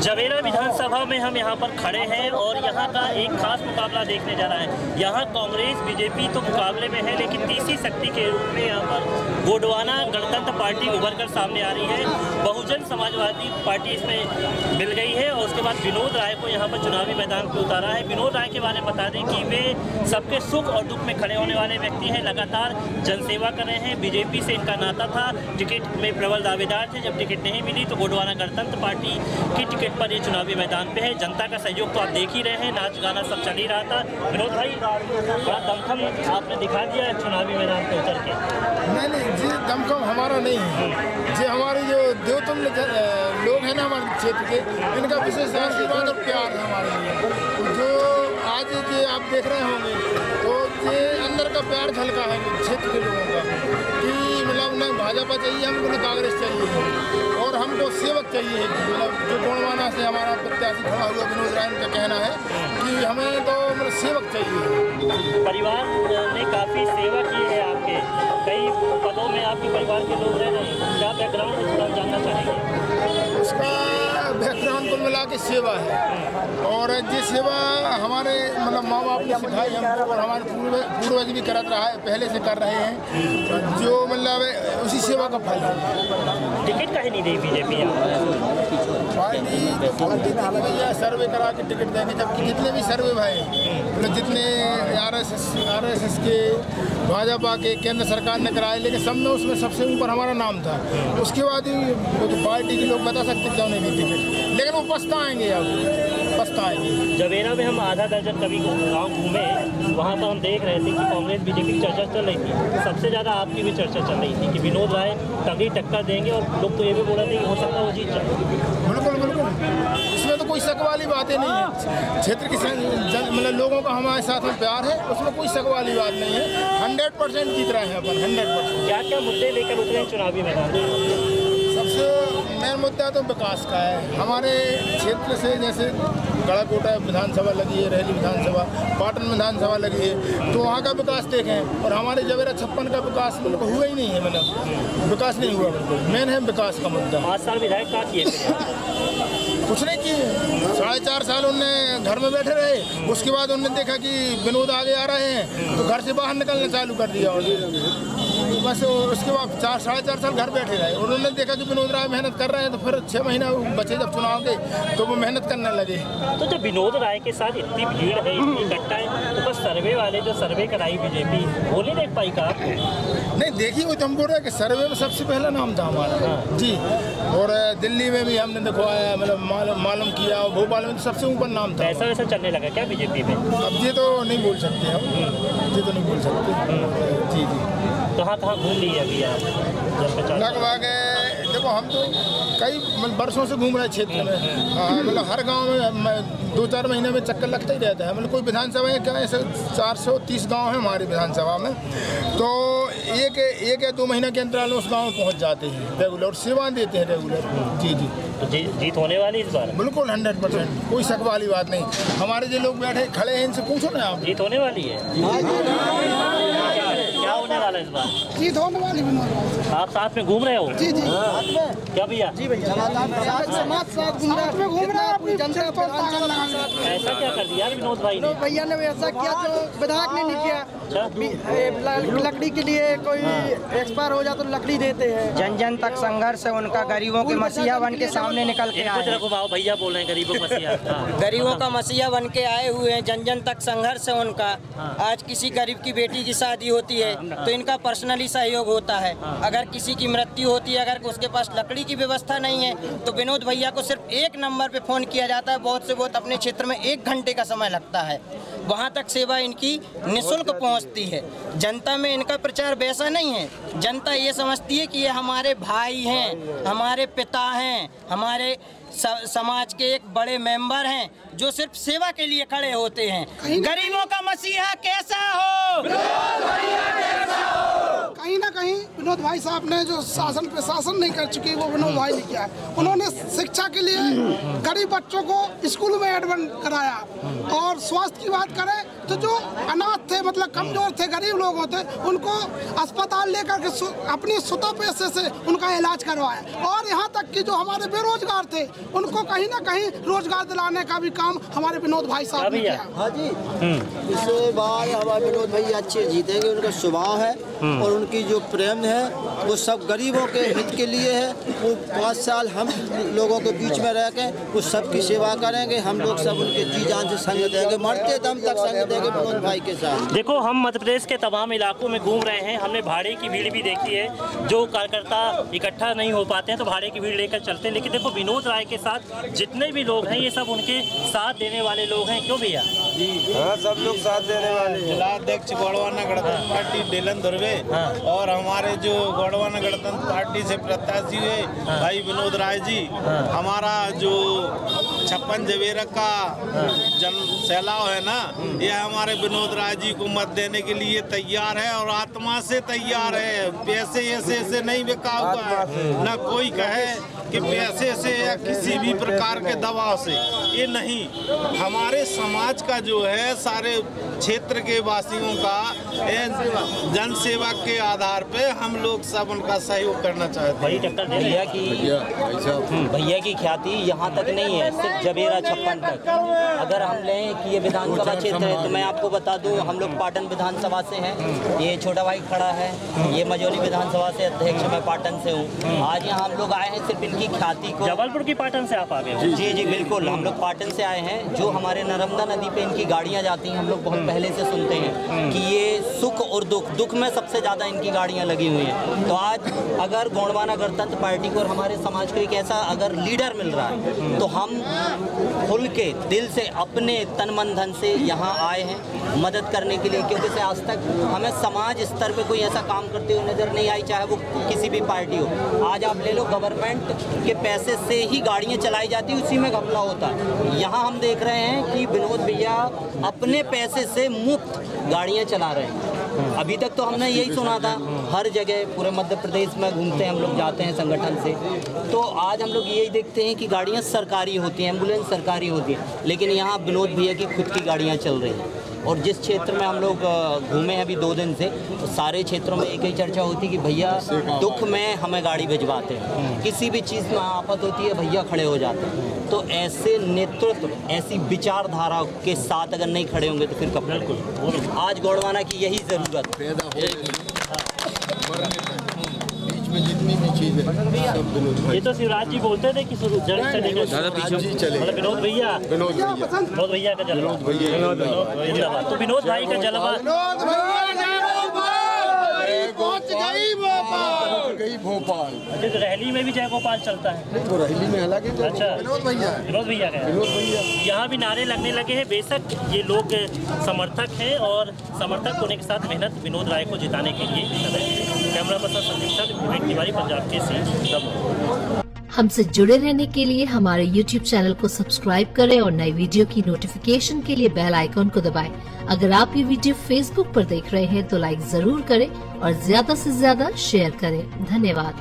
जवेरा विधानसभा में हम यहाँ पर खड़े हैं और यहाँ का एक खास मुकाबला देखने जा रहा है। यहाँ कांग्रेस बीजेपी तो मुकाबले में है, लेकिन तीसरी शक्ति के रूप में यहाँ पर गोंडवाना गणतंत्र पार्टी उभर कर सामने आ रही है। बहुजन समाजवादी पार्टी इसमें मिल गई है और उसके बाद विनोद राय को यहाँ पर चुनावी मैदान पर उतारा है। विनोद राय के बारे में बता दें कि वे सबके सुख और दुख में खड़े होने वाले व्यक्ति हैं, लगातार जनसेवा कर रहे हैं। बीजेपी से इनका नाता था, टिकट में प्रबल दावेदार थे। जब टिकट नहीं मिली तो गोंडवाना गणतंत्र पार्टी की टिकट पर ये चुनावी मैदान पे है। जनता का सहयोग तो आप देख ही रहे हैं, नाच गाना सब चल ही रहा था। विनोद भाई, बड़ा दमखम आपने दिखा दिया है चुनावी मैदान पे उतर के। नहीं जी, दमखम हमारा नहीं है जी, हमारे जो देवतुल्य लोग हैं ना हमारे क्षेत्र के, इनका विशेष आशीर्वाद और प्यार है हमारे लिए। जो आज ये आप देख रहे होंगे तो ये अंदर का प्यार झलका है क्षेत्र के लोगों का कि मतलब न भाजपा चाहिए हमको, न कांग्रेस चाहिए और हमको सेवक चाहिए। मतलब जो गोंडवाना से हमारा प्रत्याशी खड़ा हुआ विनोद राय का कहना है कि हमें तो मतलब सेवक चाहिए। परिवार ने काफ़ी सेवा की है आपके, कई पदों में आपके परिवार के लोग रह रहे हैं। क्या बैकग्राउंड है थोड़ा जानना चाहेंगे? उसका बैकग्राउंड कुल मिला के सेवा है और ये सेवा हमारे मतलब माँ बाप ने सिखाई हमको और हमारे पूर्वज भी करत रहा है, पहले से कर रहे हैं, जो मतलब उसी सेवा का फल है। टिकट कहीं नहीं दी बीजेपी भैया सर्वे करा के टिकट देंगे, जबकि जितने भी सर्वे भाई मतलब जितने आरएसएस के भाजपा के केंद्र सरकार ने कराए, लेकिन सब में उसमें सबसे ऊपर हमारा नाम था। उसके बाद ही वो तो पार्टी के लोग बता सकते क्यों नहीं दी टिकट, लेकिन वो पछताएंगे, अब पछताएंगे। जवेरा में हम आधा दर्जन कभी गांव घूमे, वहाँ पर हम देख रहे थे कि कांग्रेस बीजेपी की चर्चा चल रही थी। सबसे ज़्यादा आपकी भी चर्चा चल रही थी कि विनोद राय तगड़ी टक्कर देंगे और लोग तो ये भी बोल रहे थे कि हो सकता है वो जीत जाए। बिल्कुल बिल्कुल, इसमें तो कोई शक वाली बातें नहीं है। क्षेत्र के मतलब लोगों का हमारे साथ में प्यार है, उसमें कोई शक वाली बात नहीं है। 100% जीत रहे हैं अपन, 100%। क्या क्या मुद्दे लेकर उतरे हैं चुनावी मैदान में? सबसे मेन मुद्दा तो विकास का है। हमारे क्षेत्र से जैसे गढ़ाकोटा विधानसभा लगी है, रहली विधानसभा, पाटन विधानसभा लगी है, तो वहाँ का विकास देखें और हमारे जवेरा 56 का विकास मतलब हुआ ही नहीं है, मतलब विकास नहीं हुआ। बिल्कुल मेन है विकास का मुद्दा। 5 साल विधायक क्या किए? कुछ नहीं किए, 4.5 साल उनने घर में बैठे रहे। उसके बाद उन्होंने देखा कि विनोद आगे आ रहे हैं तो घर से बाहर निकलना चालू कर दिया और बस उसके बाद 4.5 साल घर बैठे रहे। उन्होंने देखा कि विनोद राय मेहनत कर रहे हैं तो फिर 6 महीना बचे जब चुनाव के तो वो मेहनत करने लगे। तो जब विनोद राय के साथ इतनी भीड़ है, इतनी इकट्ठा है, तो बस सर्वे वाले जो सर्वे कराई बीजेपी वो नहीं देख पाई का आपको? नहीं देखी, वो तो हम बोल रहे हैं कि सर्वे में सबसे पहला नाम था हमारा जी, और दिल्ली में भी हमने दिखवाया, मतलब मालूम किया, भोपाल में तो सबसे ऊपर नाम था। ऐसा वैसा चलने लगा क्या बीजेपी में? अब ये तो नहीं बोल सकते हम, ये तो नहीं बोल सकते जी जी। कहाँ घूम लिए अभी आप? लगभग देखो हम तो कई वर्षों से घूम रहे क्षेत्र में। हाँ मतलब हर गांव में 2-4 महीने में चक्कर लगता ही रहता है। मतलब कोई विधानसभा है क्या, ऐसे 430 गांव है हमारी विधानसभा में, तो एक या 2 महीने के अंतराल में उस गांव में पहुंच जाते हैं रेगुलर, सेवा देते हैं रेगुलर। जी जी। तो जीत होने वाली इस बार? बिल्कुल 100%, कोई शक वाली बात नहीं। हमारे जो लोग बैठे खड़े हैं इनसे पूछो ना आप। जीत होने वाली है? क्या होने वाला है इस बार? जीत होने वाली। आप साथ में घूम रहे हो? जी जी। क्या भैया? जी भैया साथ में घूम रहे हैं अपनी जनता को। ऐसा क्या कर दिया विनोद भाई ने? भैया ने ऐसा किया जो विधायक ने नहीं किया। लकड़ी के लिए कोई एक्सपायर हो जाए तो लकड़ी देते हैं। जन जन तक संघर्ष है उनका, गरीबों के मसीहा बन के सामने निकल के आए। भैया बोल रहे हैं गरीबों का मसीहा। गरीबों का मसीहा बन के आए हुए हैं, जन जन तक संघर्ष है उनका। आज किसी गरीब की बेटी की शादी होती है तो इनका पर्सनली सहयोग होता है। अगर किसी की मृत्यु होती है, अगर उसके पास लकड़ी की व्यवस्था नहीं है तो विनोद भैया को सिर्फ 1 नंबर पे फ़ोन किया जाता है। बहुत से बहुत अपने क्षेत्र में 1 घंटे का समय लगता है, वहाँ तक सेवा इनकी निःशुल्क पहुँचती है। जनता में इनका प्रचार वैसा नहीं है। जनता ये समझती है कि ये हमारे भाई हैं, हमारे पिता हैं, हमारे समाज के एक बड़े मेंबर हैं जो सिर्फ सेवा के लिए खड़े होते हैं। गरीबों का मसीहा कैसा हो? कहीं ना कहीं विनोद भाई साहब ने जो शासन पे शासन नहीं कर चुकी वो विनोद भाई ने किया है। उन्होंने शिक्षा के लिए गरीब बच्चों को स्कूल में एडमिट कराया और स्वास्थ्य की बात करें लोग थे जो अनाथ थे, मतलब कमजोर थे, गरीब लोग होते, उनको अस्पताल लेकर के अपने स्वतः पैसे से उनका इलाज करवाया। और यहाँ तक कि जो हमारे बेरोजगार थे उनको कहीं ना कहीं रोजगार दिलाने का भी काम हमारे विनोद भाई साहब ने किया। हाँ जी, इससे बाद हमारे विनोद भाई अच्छे जीतेंगे। उनका स्वभाव है और उनकी जो प्रेम है वो सब गरीबों के हित के लिए है। वो 5 साल हम लोगों के बीच में रह के वो सबकी सेवा करेंगे। हम लोग सब उनके जी जान से संग देंगे, मरते दम तक संग देंगे विनोद भाई के साथ। देखो, हम मध्य प्रदेश के तमाम इलाकों में घूम रहे हैं, हमने भाड़े की भीड़ भी देखी है। जो कार्यकर्ता इकट्ठा नहीं हो पाते हैं तो भाड़े की भीड़ लेकर चलते हैं, लेकिन देखो विनोद राय के साथ जितने भी लोग हैं ये सब उनके साथ देने वाले लोग हैं। क्यों भैया? हाँ, सब लोग साथ देने वाले। जिलाध्यक्ष गोंडवाना गणतंत्र पार्टी डेलन धुर्वे और हमारे जो गोंडवाना गणतंत्र पार्टी से प्रत्याशी हुए भाई विनोद राय जी, हमारा जो 56 जवेरा का जन सैलाव है ना, ये हमारे विनोद राय जी को मत देने के लिए तैयार है और आत्मा से तैयार है। पैसे ऐसे नहीं बिका हुआ है, ना कोई कहे कि पैसे से या किसी भी प्रकार के दबाव से, ये नहीं। हमारे समाज का जो है सारे क्षेत्र के वासियों का जन सेवा के आधार पे हम लोग सब उनका सहयोग करना चाहते हैं। भैया की ख्याति यहाँ तक नहीं है, सिर्फ जबेरा 56 तक। अगर हम लें कि ये विधानसभा क्षेत्र है तो मैं आपको बता दूं, हम लोग पाटन विधानसभा से हैं। ये छोटा भाई खड़ा है, ये मजौली विधानसभा से अध्यक्ष, मैं पाटन से हूँ। आज यहाँ हम लोग आए हैं सिर्फ इनकी ख्याति को। जबलपुर की पाटन से आप आ गए हो? जी बिल्कुल, हम लोग पाटन से आए हैं। जो हमारे नर्मदा नदी पे इनकी गाड़ियाँ जाती हैं, हम लोग बहुत पहले से सुनते हैं कि ये सुख और दुख में सबसे ज़्यादा इनकी गाड़ियाँ लगी हुई हैं। तो आज अगर गोंडवाना गणतंत्र पार्टी को और हमारे समाज को एक ऐसा अगर लीडर मिल रहा है तो हम खुल के दिल से अपने तन मन धन से यहाँ आए हैं मदद करने के लिए, क्योंकि से आज तक हमें समाज स्तर पे कोई ऐसा काम करते हुए नज़र नहीं आई, चाहे वो किसी भी पार्टी हो। आज आप ले लो, गवर्नमेंट के पैसे से ही गाड़ियाँ चलाई जाती, उसी में घपला होता है। यहाँ हम देख रहे हैं कि विनोद भैया अपने पैसे से मुफ्त गाड़ियाँ चला रहे हैं। अभी तक तो हमने यही सुना था, हर जगह पूरे मध्य प्रदेश में घूमते हैं हम लोग, जाते हैं संगठन से, तो आज हम लोग यही देखते हैं कि गाड़ियाँ सरकारी होती हैं, एम्बुलेंस सरकारी होती है, लेकिन यहाँ विनोद भैया की खुद की गाड़ियाँ चल रही हैं। और जिस क्षेत्र में हम लोग घूमे हैं अभी 2 दिन से, तो सारे क्षेत्रों में एक ही चर्चा होती है कि भैया दुख में हमें गाड़ी भिजवाते हैं, किसी भी चीज़ में आफत होती है भैया खड़े हो जाते हैं। तो ऐसे नेतृत्व, ऐसी विचारधारा के साथ अगर नहीं खड़े होंगे तो फिर कब? बिल्कुल, आज गोंडवाना की यही ज़रूरत है। में जितनी भी चीज़ें सब विनोद भाई। ये तो शिवराज जी बोलते थे कि जड़ से लेकर मतलब विनोद भैया का जलवा, तो विनोद भाई का जलवा गई भोपाल। अच्छा, रैली में भी जय गोपाल चलता है? वो रैली में हालांकि अच्छा विनोद भैया का यहाँ भी नारे लगने लगे हैं। बेशक ये लोग समर्थक हैं और समर्थक होने के साथ मेहनत विनोद राय को जिताने के लिए। Camera person Sandeep sir, Vivek Tiwari, Punjab Kesari. हमसे जुड़े रहने के लिए हमारे YouTube चैनल को सब्सक्राइब करें और नई वीडियो की नोटिफिकेशन के लिए बेल आइकॉन को दबाएं। अगर आप ये वीडियो Facebook पर देख रहे हैं तो लाइक जरूर करें और ज्यादा से ज्यादा शेयर करें। धन्यवाद।